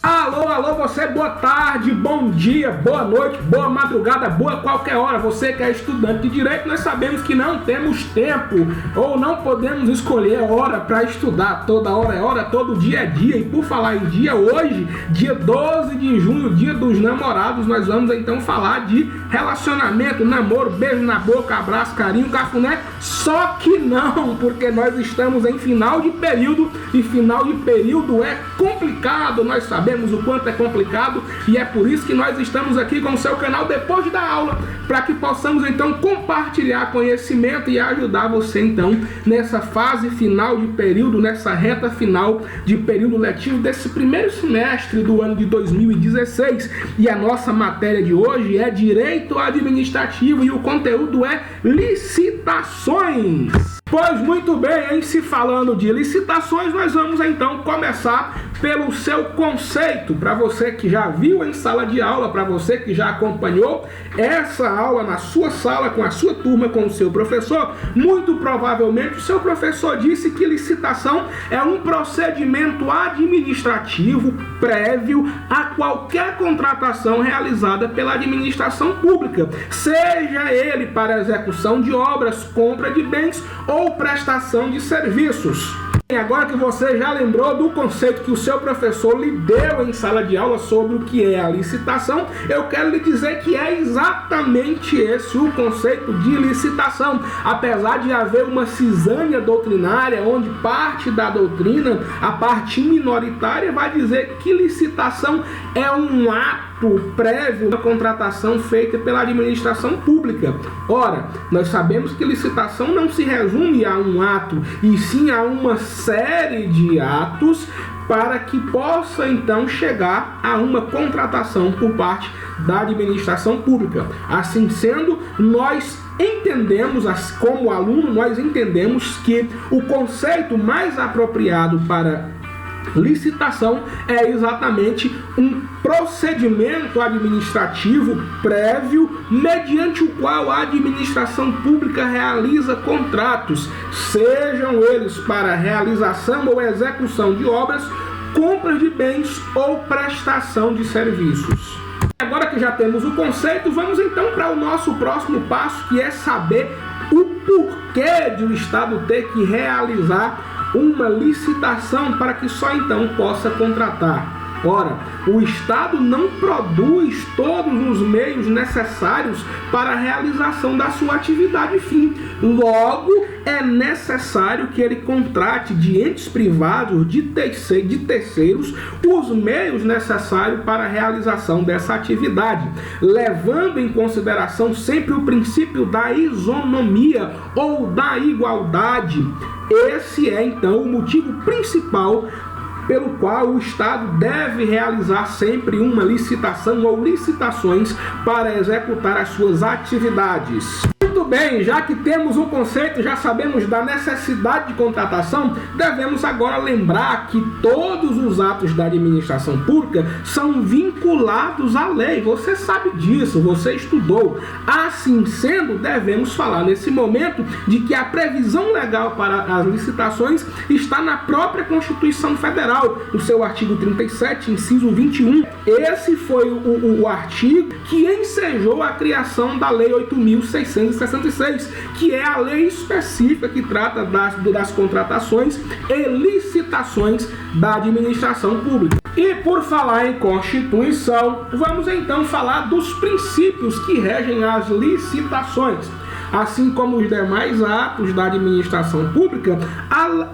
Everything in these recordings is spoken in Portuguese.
Alô, alô, você, boa tarde, bom dia, boa noite, boa madrugada, boa qualquer hora. Você que é estudante de Direito, nós sabemos que não temos tempo ou não podemos escolher hora para estudar. Toda hora é hora, todo dia é dia. E por falar em dia, hoje, dia 12 de junho, dia dos namorados, nós vamos então falar de relacionamento, namoro, beijo na boca, abraço, carinho, cafuné. Só que não, porque nós estamos em final de período e final de período é complicado, nós sabemos o quanto é complicado e é por isso que nós estamos aqui com o seu canal depois da aula, para que possamos então compartilhar conhecimento e ajudar você então nessa fase final de período, nessa reta final de período letivo desse primeiro semestre do ano de 2016. E a nossa matéria de hoje é Direito Administrativo e o conteúdo é licitações. Pois muito bem, em se falando de licitações, nós vamos então começar pelo seu conceito. Para você que já viu em sala de aula, para você que já acompanhou essa aula na sua sala, com a sua turma, com o seu professor, muito provavelmente o seu professor disse que licitação é um procedimento administrativo prévio a qualquer contratação realizada pela administração pública, seja ele para execução de obras, compra de bens ou prestação de serviços. E agora que você já lembrou do conceito que o seu professor lhe deu em sala de aula sobre o que é a licitação, eu quero lhe dizer que é exatamente esse o conceito de licitação. Apesar de haver uma cisânia doutrinária, onde parte da doutrina, a parte minoritária, vai dizer que licitação é um ato prévio da contratação feita pela administração pública. Ora, nós sabemos que licitação não se resume a um ato, e sim a uma série de atos para que possa então chegar a uma contratação por parte da administração pública. Assim sendo, nós entendemos, como aluno, nós entendemos que o conceito mais apropriado para licitação é exatamente um procedimento administrativo prévio mediante o qual a administração pública realiza contratos, sejam eles para realização ou execução de obras, compra de bens ou prestação de serviços. Agora que já temos o conceito, vamos então para o nosso próximo passo, que é saber o porquê de o Estado ter que realizar uma licitação para que só então possa contratar. Ora, o Estado não produz todos os meios necessários para a realização da sua atividade fim. Logo, é necessário que ele contrate de entes privados, de terceiros, os meios necessários para a realização dessa atividade, levando em consideração sempre o princípio da isonomia ou da igualdade. Esse é, então, o motivo principal pelo qual o Estado deve realizar sempre uma licitação ou licitações para executar as suas atividades. Muito bem, já que temos o conceito, já sabemos da necessidade de contratação, devemos agora lembrar que todos os atos da administração pública são vinculados à lei. Você sabe disso, você estudou. Assim sendo, devemos falar nesse momento de que a previsão legal para as licitações está na própria Constituição Federal, no seu artigo 37, inciso 21. Esse foi o artigo que ensejou a criação da Lei 8.666, que é a lei específica que trata das contratações e licitações da administração pública. E por falar em Constituição, vamos então falar dos princípios que regem as licitações. Assim como os demais atos da administração pública,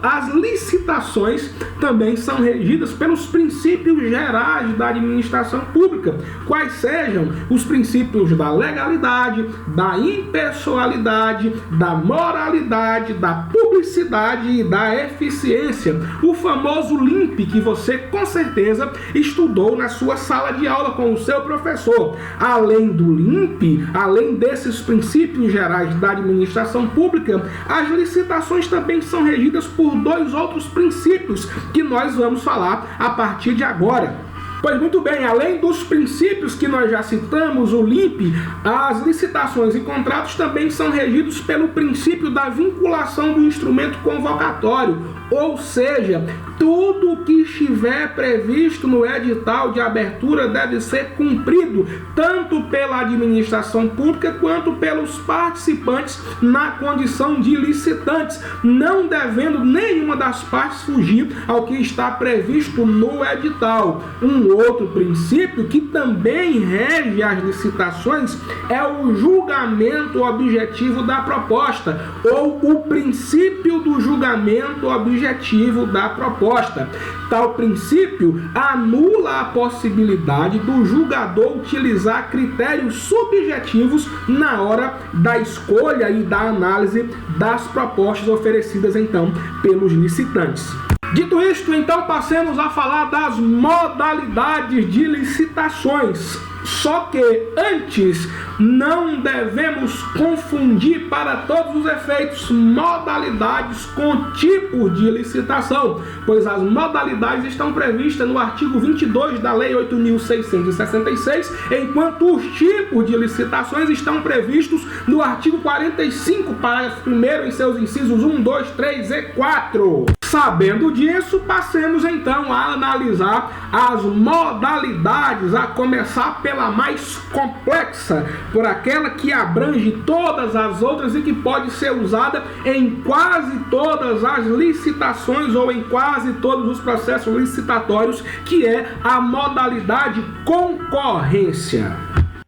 as licitações também são regidas pelos princípios gerais da administração pública, quais sejam os princípios da legalidade, da impessoalidade, da moralidade, da publicidade e da eficiência. O famoso LIMP, que você com certeza estudou na sua sala de aula com o seu professor. Além do LIMP, além desses princípios gerais da administração pública, as licitações também são regidas por dois outros princípios que nós vamos falar a partir de agora. Pois muito bem, além dos princípios que nós já citamos, o LIP, as licitações e contratos também são regidos pelo princípio da vinculação do instrumento convocatório, ou seja, tudo o que estiver previsto no edital de abertura deve ser cumprido, tanto pela administração pública quanto pelos participantes na condição de licitantes, não devendo nenhuma das partes fugir ao que está previsto no edital. Um outro princípio que também rege as licitações é o julgamento objetivo da proposta, ou o princípio do julgamento objetivo da proposta. Tal princípio anula a possibilidade do julgador utilizar critérios subjetivos na hora da escolha e da análise das propostas oferecidas então pelos licitantes. Dito isto, então passemos a falar das modalidades de licitações. Só que antes não devemos confundir para todos os efeitos modalidades com tipos de licitação, pois as modalidades estão previstas no artigo 22 da Lei 8.666, enquanto os tipos de licitações estão previstos no artigo 45, parágrafo 1º, em seus incisos 1, 2, 3 e 4. Sabendo disso, passemos então a analisar as modalidades, a começar pela mais complexa, por aquela que abrange todas as outras e que pode ser usada em quase todas as licitações ou em quase todos os processos licitatórios, que é a modalidade concorrência.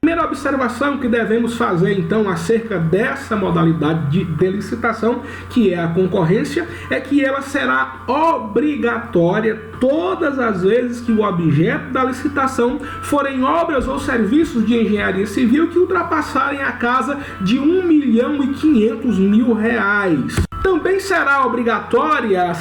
Primeira observação que devemos fazer então acerca dessa modalidade de licitação, que é a concorrência, é que ela será obrigatória todas as vezes que o objeto da licitação forem obras ou serviços de engenharia civil que ultrapassarem a casa de R$1.500.000. Também será obrigatória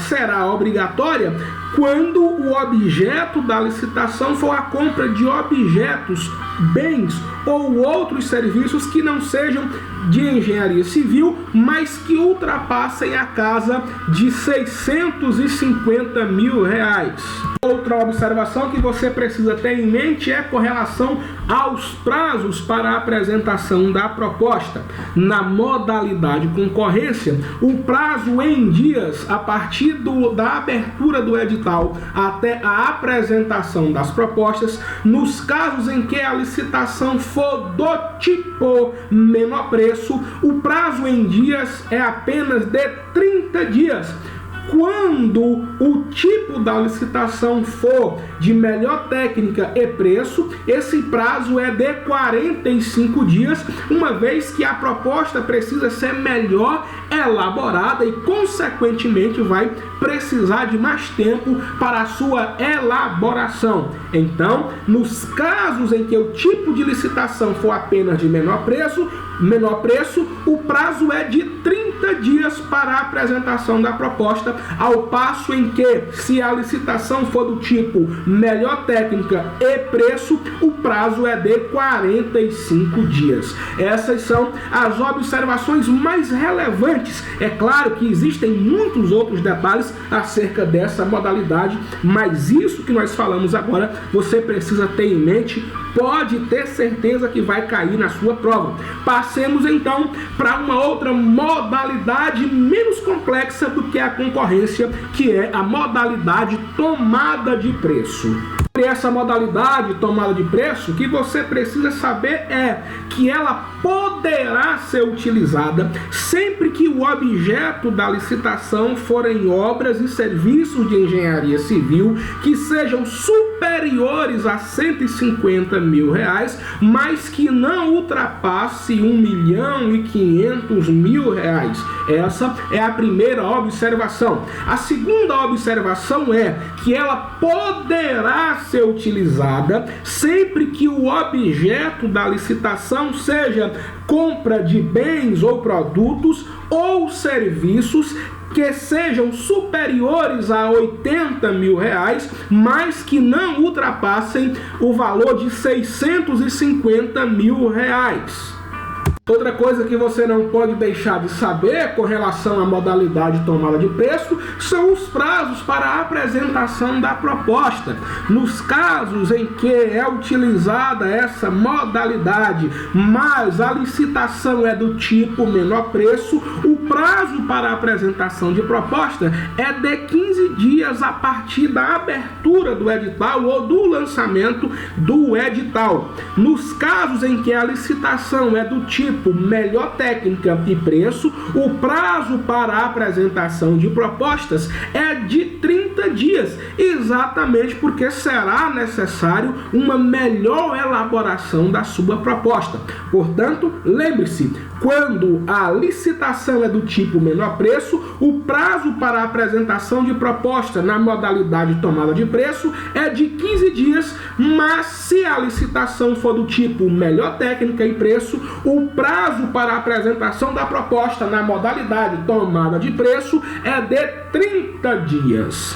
quando o objeto da licitação for a compra de objetos, bens ou outros serviços que não sejam de engenharia civil, mas que ultrapassem a casa de R$650.000. Outra observação que você precisa ter em mente é com relação aos prazos para a apresentação da proposta. Na modalidade concorrência, o prazo em dias a partir da abertura do edital até a apresentação das propostas, nos casos em que a licitação for do tipo menor preço, o prazo em dias é apenas de 30 dias. Quando o tipo da licitação for de melhor técnica e preço, esse prazo é de 45 dias, uma vez que a proposta precisa ser melhor elaborada e, consequentemente, vai precisar de mais tempo para a sua elaboração. Então, nos casos em que o tipo de licitação for apenas de menor preço, o prazo é de 30 dias para a apresentação da proposta, ao passo em que, se a licitação for do tipo melhor técnica e preço, o prazo é de 45 dias. Essas são as observações mais relevantes. É claro que existem muitos outros detalhes acerca dessa modalidade, mas isso que nós falamos agora, você precisa ter em mente, pode ter certeza que vai cair na sua prova. Passemos então para uma outra modalidade menos complexa do que a concorrência, que é a modalidade tomada de preço. Essa modalidade tomada de preço, o que você precisa saber é que ela poderá ser utilizada sempre que o objeto da licitação forem obras e serviços de engenharia civil que sejam superiores a R$150.000, mas que não ultrapasse R$1.500.000. Essa é a primeira observação. A segunda observação é que ela poderá ser utilizada sempre que o objeto da licitação seja compra de bens ou produtos ou serviços que sejam superiores a R$80.000, mas que não ultrapassem o valor de R$650.000. Outra coisa que você não pode deixar de saber com relação à modalidade de tomada de preço são os prazos para a apresentação da proposta. Nos casos em que é utilizada essa modalidade, mas a licitação é do tipo menor preço, o prazo para a apresentação de proposta é de 15 dias a partir da abertura do edital ou do lançamento do edital. Nos casos em que a licitação é do tipo melhor técnica e preço, o prazo para a apresentação de propostas é de 30 dias, exatamente porque será necessário uma melhor elaboração da sua proposta. Portanto, lembre-se, quando a licitação é do tipo menor preço, o prazo para a apresentação de proposta na modalidade tomada de preço é de 15 dias, mas se a licitação for do tipo melhor técnica e preço, o prazo para a apresentação da proposta na modalidade tomada de preço é de 30 dias.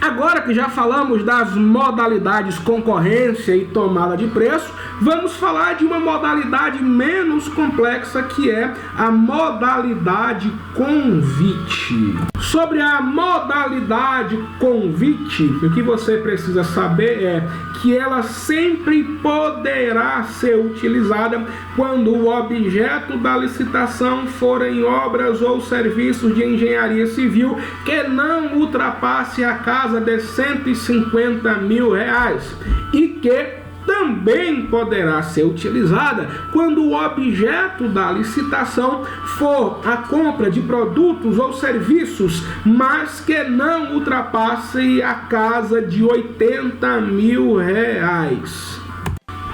Agora que já falamos das modalidades concorrência e tomada de preço, vamos falar de uma modalidade menos complexa, que é a modalidade convite. Sobre a modalidade convite, o que você precisa saber é que ela sempre poderá ser utilizada quando o objeto da licitação forem obras ou serviços de engenharia civil que não ultrapasse a casa de R$150 mil e que também poderá ser utilizada quando o objeto da licitação for a compra de produtos ou serviços, mas que não ultrapasse a casa de R$80 mil.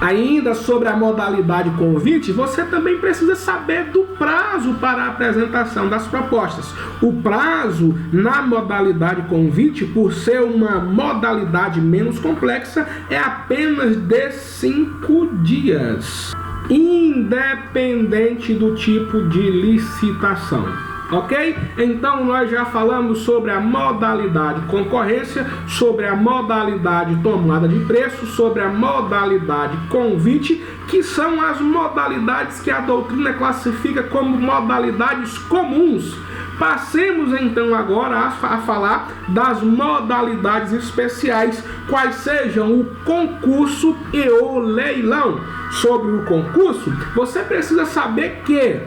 Ainda sobre a modalidade convite, você também precisa saber do prazo para a apresentação das propostas. O prazo na modalidade convite, por ser uma modalidade menos complexa, é apenas de 5 dias, independente do tipo de licitação. Ok? Então nós já falamos sobre a modalidade concorrência, sobre a modalidade tomada de preço, sobre a modalidade convite, que são as modalidades que a doutrina classifica como modalidades comuns. Passemos então agora a falar das modalidades especiais, quais sejam o concurso e o leilão. Sobre o concurso, você precisa saber que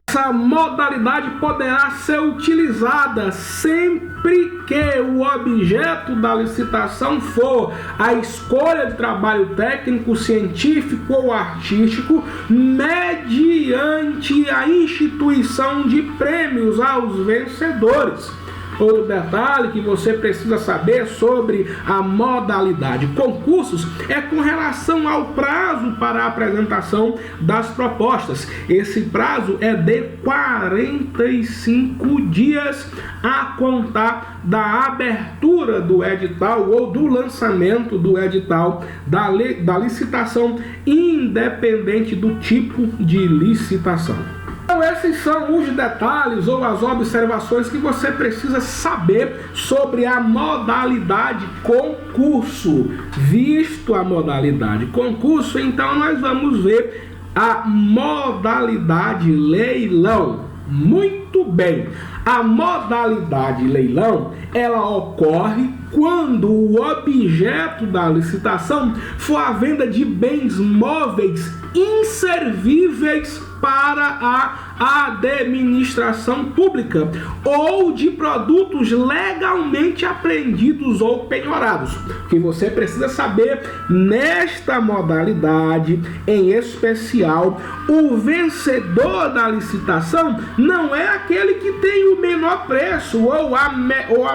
essa modalidade poderá ser utilizada sempre que o objeto da licitação for a escolha de trabalho técnico, científico ou artístico, mediante a instituição de prêmios aos vencedores. Outro detalhe que você precisa saber sobre a modalidade concursos é com relação ao prazo para a apresentação das propostas. Esse prazo é de 45 dias a contar da abertura do edital ou do lançamento do edital da licitação, independente do tipo de licitação. Então esses são os detalhes ou as observações que você precisa saber sobre a modalidade concurso. Visto a modalidade concurso, então nós vamos ver a modalidade leilão. Muito bem, a modalidade leilão, ela ocorre quando o objeto da licitação for a venda de bens móveis inservíveis para a administração pública ou de produtos legalmente apreendidos ou penhorados. O que você precisa saber nesta modalidade, em especial, o vencedor da licitação não é aquele que tem o menor preço ou a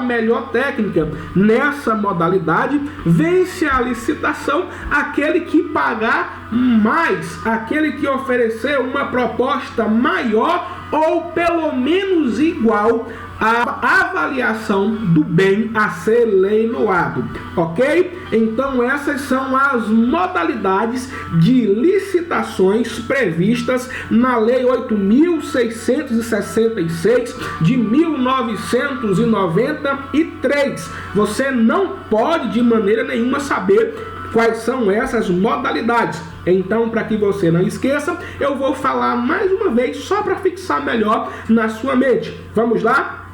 melhor técnica. Nessa modalidade, vence a licitação aquele que pagar mais, aquele que oferecer uma proposta maior ou pelo menos igual à avaliação do bem a ser leiloado, ok? Então essas são as modalidades de licitações previstas na Lei 8.666 de 1993. Você não pode de maneira nenhuma saber quais são essas modalidades. Então, para que você não esqueça, eu vou falar mais uma vez, só para fixar melhor na sua mente. Vamos lá?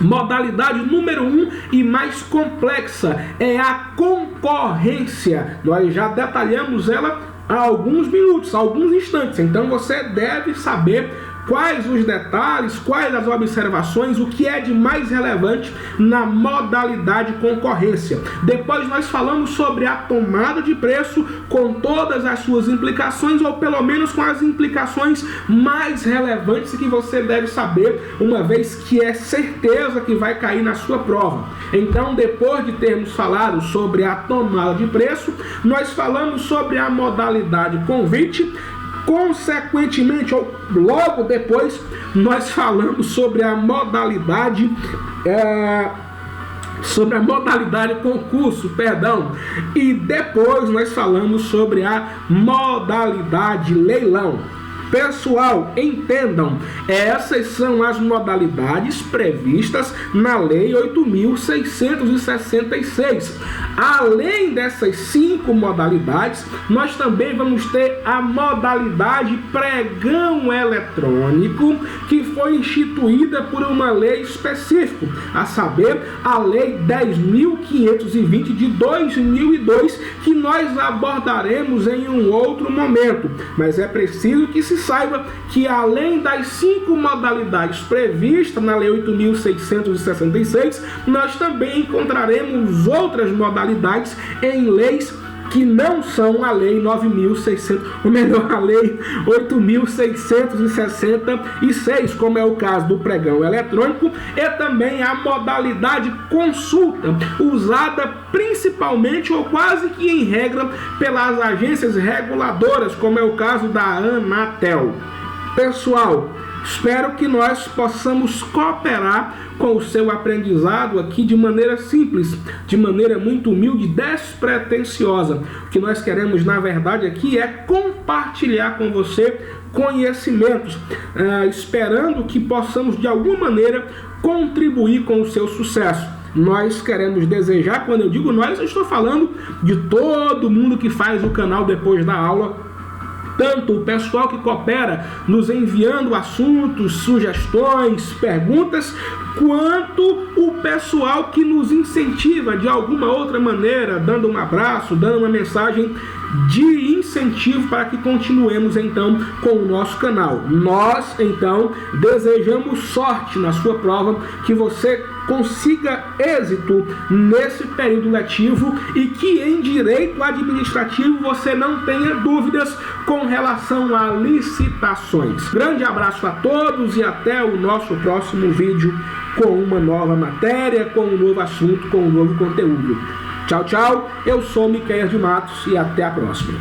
Modalidade número 1 e mais complexa é a concorrência. Nós já detalhamos ela há alguns minutos, há alguns instantes. Então você deve saber quais os detalhes, quais as observações, o que é de mais relevante na modalidade concorrência. Depois nós falamos sobre a tomada de preço com todas as suas implicações, ou pelo menos com as implicações mais relevantes que você deve saber, uma vez que é certeza que vai cair na sua prova. Então, depois de termos falado sobre a tomada de preço, nós falamos sobre a modalidade convite. Consequentemente, ou logo depois, nós falamos sobre a modalidade concurso, e depois nós falamos sobre a modalidade leilão. Pessoal, entendam, essas são as modalidades previstas na Lei 8.666. Além dessas 5 modalidades, nós também vamos ter a modalidade pregão eletrônico, que foi instituída por uma lei específica, a saber, a Lei 10.520 de 2002, que nós abordaremos em um outro momento. Mas é preciso que se saiba que, além das 5 modalidades previstas na Lei 8.666, nós também encontraremos outras modalidades em leis que não são a Lei 9.600, ou melhor, a Lei 8.666, como é o caso do pregão eletrônico, e também a modalidade consulta, usada principalmente ou quase que em regra pelas agências reguladoras, como é o caso da Anatel. Pessoal, espero que nós possamos cooperar com o seu aprendizado aqui de maneira simples, de maneira muito humilde, despretensiosa. O que nós queremos, na verdade, aqui é compartilhar com você conhecimentos, esperando que possamos, de alguma maneira, contribuir com o seu sucesso. Nós queremos desejar, quando eu digo nós, eu estou falando de todo mundo que faz o canal Depois da Aula, tanto o pessoal que coopera nos enviando assuntos, sugestões, perguntas, quanto o pessoal que nos incentiva de alguma outra maneira, dando um abraço, dando uma mensagem de incentivo para que continuemos então com o nosso canal. Nós então desejamos sorte na sua prova, que você consiga êxito nesse período letivo e que em direito administrativo você não tenha dúvidas com relação a licitações. Grande abraço a todos e até o nosso próximo vídeo com uma nova matéria, com um novo assunto, com um novo conteúdo. Tchau, tchau. Eu sou Miquel de Matos e até a próxima.